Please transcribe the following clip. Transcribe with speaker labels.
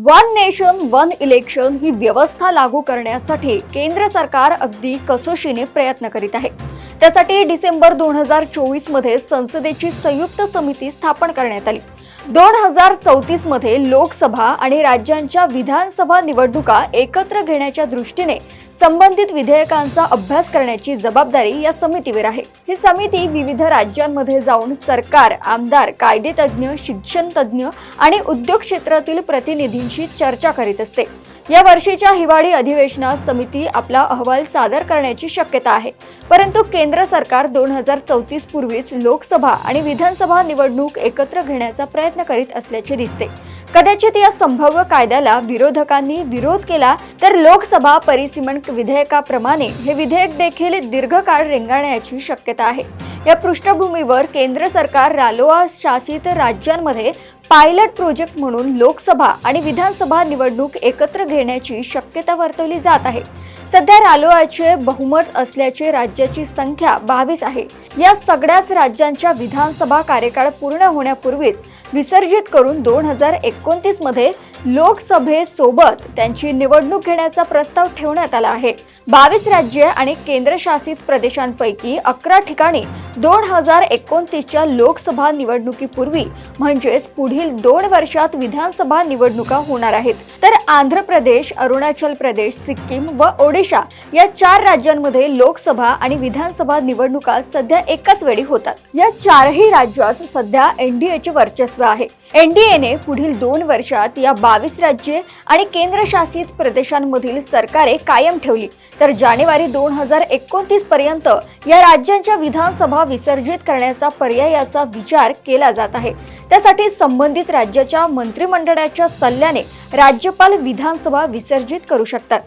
Speaker 1: One nation one election ही व्यवस्था लागू करण्यासाठी केंद्र सरकार अगदी कसोशीने प्रयत्न करीत आहे। त्यासाठी डिसेंबर 2024 मध्ये संसदेची संयुक्त समिती स्थापन करण्यात आली। 2034 मध्ये लोकसभा आणि राज्यांच्या विधानसभा निवडणुका एकत्र घेण्याच्या दृष्टीने संबंधित विधेयकांचा अभ्यास करण्याची जबाबदारी या समितीवर आहे। ही समिती विविध राज्यांमध्ये जाऊन सरकार, आमदार, कायदेतज्ञ, शिक्षण तज्ञ आणि उद्योग क्षेत्रातील प्रतिनिधींशी चर्चा करीत असते। या वर्षीच्या हिवाळी अधिवेशनात समिती आपला अहवाल सादर करण्याची शक्यता आहे, परंतु केंद्र सरकार 2034 पूर्वीच लोकसभा आणि विधानसभा निवडणूक एकत्र घेण्याचा प्रयत्न करीत असल्याचे दिसते। कदाचित या संभाव्य कायद्याला विरोधकांनी विरोध केला तर लोकसभा परिसीमन विधेयकाप्रमाणे हे विधेयक देखील दीर्घकाळ रेंगाळण्याची शक्यता आहे। या पृष्ठभूमीवर केंद्र सरकार रालोआ शासित राज्यांमध्ये पायलट प्रोजेक्ट म्हणून लोकसभा आणि विधानसभा निवडणूक एकत्र घेण्याची शक्यता वर्तवली जात आहे। सध्या रालोआचे बहुमत असल्याचे राज्याची संख्या 22 आहे। या सगळ्याच राज्यांच्या विधानसभा कार्यकाळ पूर्ण होण्यापूर्वीच विसर्जित करून 2029 मध्ये लोकसभेसोबत त्यांची निवडणूक घेण्याचा प्रस्ताव ठेवण्यात आला आहे। 22 राज्ये आणि केंद्रशासित प्रदेशांपैकी 11 ठिकाणी 2029च्या लोकसभा निवडणुकीपूर्वी म्हणजेच पुढील 2 वर्षात विधानसभा निवडणुका होणार आहेत। तर आंध्र प्रदेश, अरुणाचल प्रदेश, सिक्कीम व ओडिशा या 4 राज्यांमध्ये लोकसभा आणि विधानसभा निवडणुका सध्या एकाच वेळी होतात। या 4ही राज्यात सध्या एनडीएचे वर्चस्व आहे। एनडीएने पुढील 2 वर्षात या 22 राज्ये आणि केंद्रशासित प्रदेशांमधील सरकारे कायम ठेवली, तर जानेवारी 2029 पर्यंत या राज्यांच्या विधानसभा विसर्जित करण्याचा पर्यायाचा विचार केला जात आहे। त्यासाठी संबंधित राज्याच्या मंत्रिमंडळाच्या सल्ल्याने राज्यपाल विधानसभा विसर्जित करू शकतात।